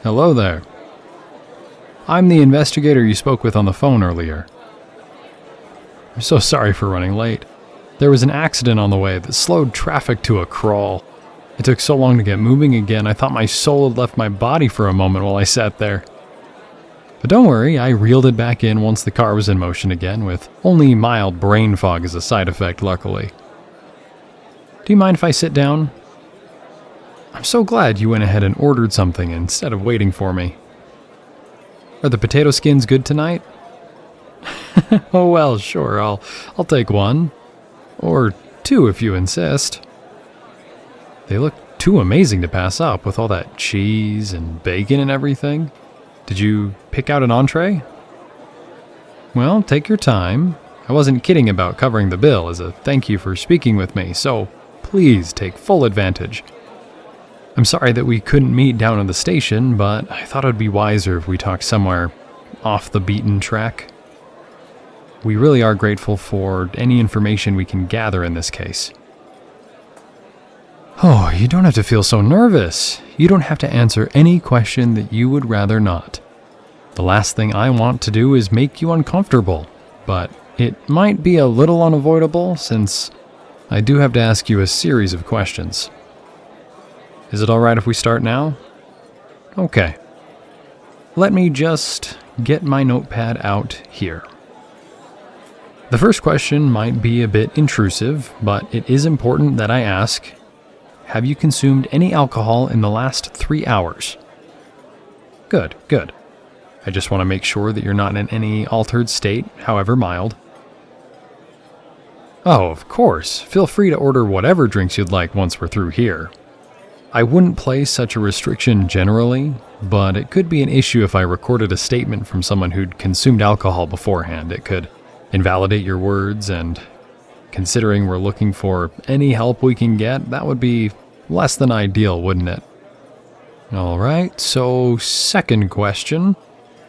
Hello there. I'm the investigator you spoke with on the phone earlier. I'm so sorry for running late. There was an accident on the way that slowed traffic to a crawl. It took so long to get moving again, I thought my soul had left my body for a moment while I sat there. But don't worry, I reeled it back in once the car was in motion again, with only mild brain fog as a side effect, luckily. Do you mind if I sit down? I'm so glad you went ahead and ordered something instead of waiting for me. Are the potato skins good tonight? Oh well, sure, I'll take one. Or two if you insist. They look too amazing to pass up with all that cheese and bacon and everything. Did you pick out an entree? Well, take your time. I wasn't kidding about covering the bill as a thank you for speaking with me, so please take full advantage. I'm sorry that we couldn't meet down at the station, but I thought it would be wiser if we talked somewhere off the beaten track. We really are grateful for any information we can gather in this case. Oh, you don't have to feel so nervous. You don't have to answer any question that you would rather not. The last thing I want to do is make you uncomfortable, but it might be a little unavoidable since I do have to ask you a series of questions. Is it all right if we start now? Okay. Let me just get my notepad out here. The first question might be a bit intrusive, but it is important that I ask, have you consumed any alcohol in the last 3 hours? Good. I just want to make sure that you're not in any altered state, however mild. Oh, of course. Feel free to order whatever drinks you'd like once we're through here. I wouldn't place such a restriction generally, but it could be an issue if I recorded a statement from someone who'd consumed alcohol beforehand. It could invalidate your words, and considering we're looking for any help we can get, that would be less than ideal, wouldn't it? Alright, so second question,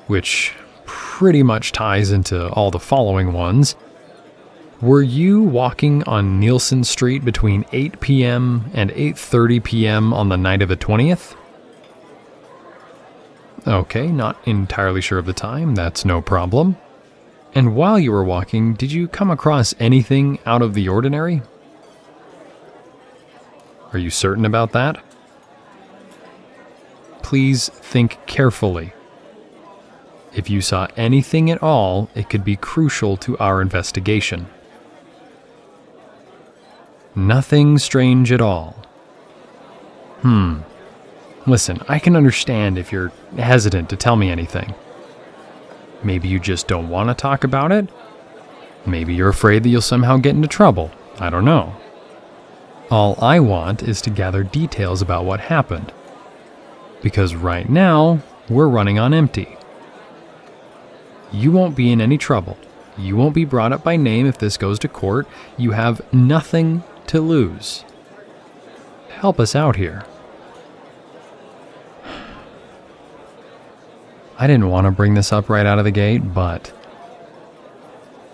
which pretty much ties into all the following ones. Were you walking on Nielsen Street between 8 p.m. and 8:30 p.m. on the night of the 20th? Okay, not entirely sure of the time, that's no problem. And while you were walking, did you come across anything out of the ordinary? Are you certain about that? Please think carefully. If you saw anything at all, it could be crucial to our investigation. Nothing strange at all. Listen, I can understand if you're hesitant to tell me anything. Maybe you just don't want to talk about it. Maybe you're afraid that you'll somehow get into trouble. I don't know. All I want is to gather details about what happened. Because right now, we're running on empty. You won't be in any trouble. You won't be brought up by name if this goes to court. You have nothing to lose. Help us out here. I didn't want to bring this up right out of the gate, but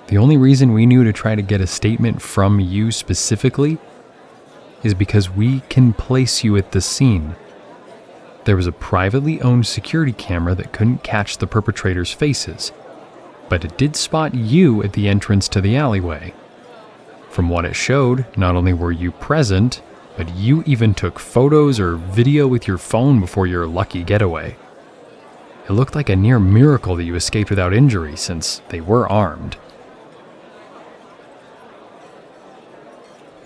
the only reason we knew to try to get a statement from you specifically is because we can place you at the scene. There was a privately owned security camera that couldn't catch the perpetrators' faces, but it did spot you at the entrance to the alleyway. From what it showed, not only were you present, but you even took photos or video with your phone before your lucky getaway. It looked like a near miracle that you escaped without injury, since they were armed.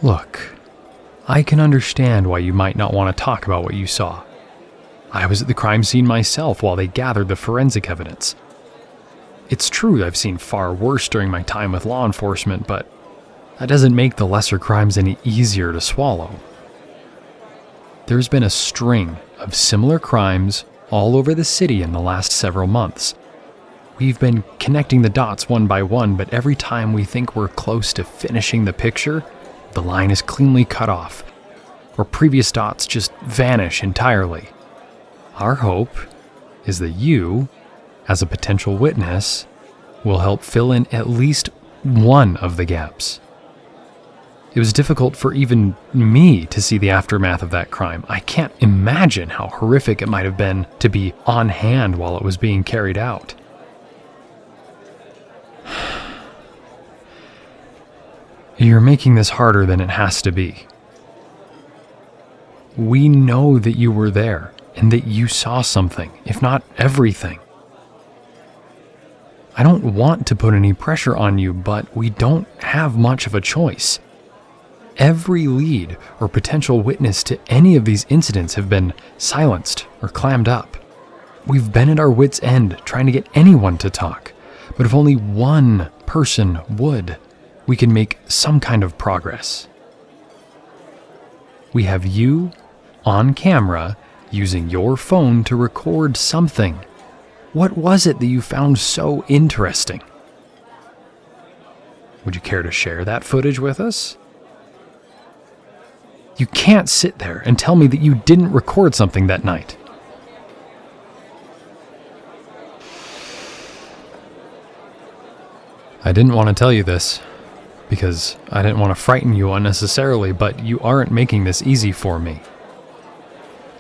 Look, I can understand why you might not want to talk about what you saw. I was at the crime scene myself while they gathered the forensic evidence. It's true I've seen far worse during my time with law enforcement, but that doesn't make the lesser crimes any easier to swallow. There's been a string of similar crimes all over the city in the last several months. We've been connecting the dots one by one, but every time we think we're close to finishing the picture, the line is cleanly cut off, or previous dots just vanish entirely. Our hope is that you, as a potential witness, will help fill in at least one of the gaps. It was difficult for even me to see the aftermath of that crime. I can't imagine how horrific it might have been to be on hand while it was being carried out. You're making this harder than it has to be. We know that you were there and that you saw something, if not everything. I don't want to put any pressure on you, but we don't have much of a choice. Every lead or potential witness to any of these incidents have been silenced or clammed up. We've been at our wits' end trying to get anyone to talk, but if only one person would, we can make some kind of progress. We have you on camera using your phone to record something. What was it that you found so interesting? Would you care to share that footage with us? You can't sit there and tell me that you didn't record something that night. I didn't want to tell you this, because I didn't want to frighten you unnecessarily, but you aren't making this easy for me.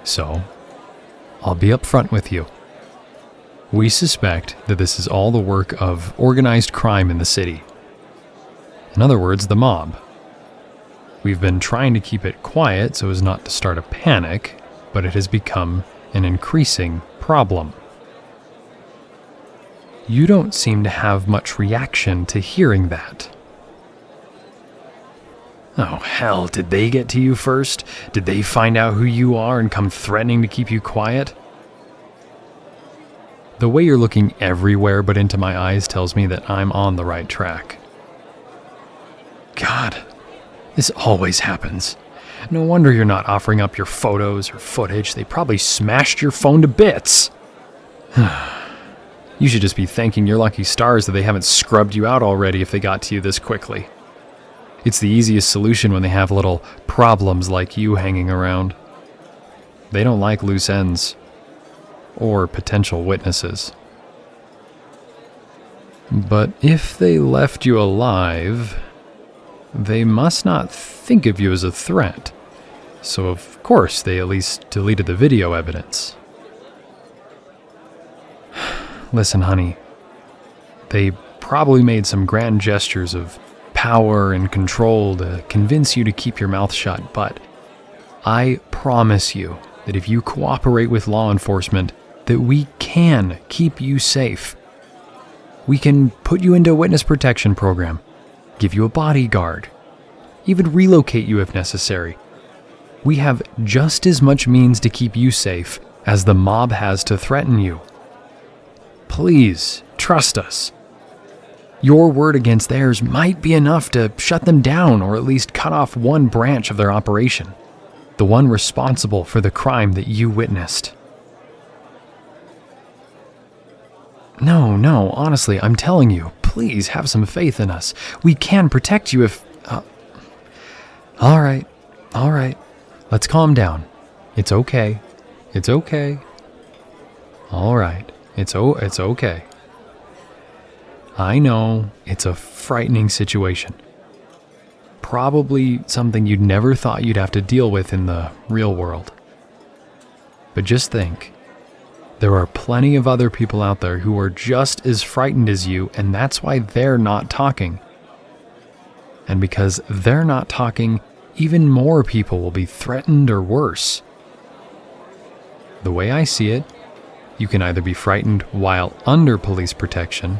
So, I'll be upfront with you. We suspect that this is all the work of organized crime in the city. In other words, the mob. We've been trying to keep it quiet so as not to start a panic, but it has become an increasing problem. You don't seem to have much reaction to hearing that. Oh, hell, did they get to you first? Did they find out who you are and come threatening to keep you quiet? The way you're looking everywhere but into my eyes tells me that I'm on the right track. God, this always happens. No wonder you're not offering up your photos or footage. They probably smashed your phone to bits. You should just be thanking your lucky stars that they haven't scrubbed you out already if they got to you this quickly. It's the easiest solution when they have little problems like you hanging around. They don't like loose ends. Or potential witnesses. But if they left you alive, they must not think of you as a threat. So of course they at least deleted the video evidence. Listen, honey. They probably made some grand gestures of power and control to convince you to keep your mouth shut, but I promise you that if you cooperate with law enforcement, that we can keep you safe. We can put you into a witness protection program, give you a bodyguard, even relocate you if necessary. We have just as much means to keep you safe as the mob has to threaten you. Please, trust us. Your word against theirs might be enough to shut them down or at least cut off one branch of their operation, the one responsible for the crime that you witnessed. No, honestly, I'm telling you, please have some faith in us. We can protect you if... All right. Let's calm down. It's okay. All right. It's okay. I know it's a frightening situation. Probably something you'd never thought you'd have to deal with in the real world. But just think, there are plenty of other people out there who are just as frightened as you, and that's why they're not talking. And because they're not talking, even more people will be threatened or worse. The way I see it, you can either be frightened while under police protection,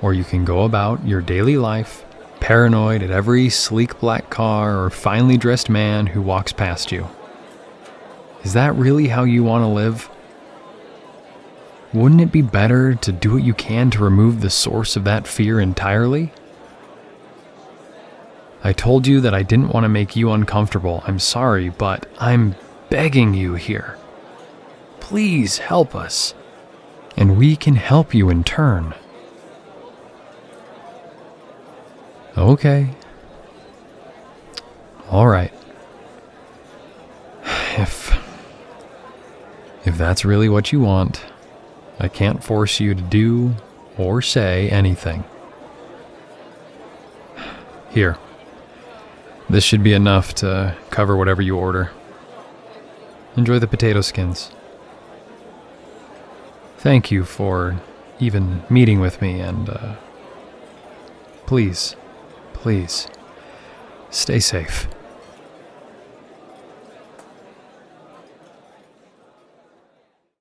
or you can go about your daily life, paranoid at every sleek black car or finely dressed man who walks past you. Is that really how you want to live? Wouldn't it be better to do what you can to remove the source of that fear entirely? I told you that I didn't want to make you uncomfortable. I'm sorry, but I'm begging you here. Please help us, and we can help you in turn. Okay. All right. If that's really what you want, I can't force you to do or say anything. Here. This should be enough to cover whatever you order. Enjoy the potato skins. Thank you for even meeting with me, and please, stay safe.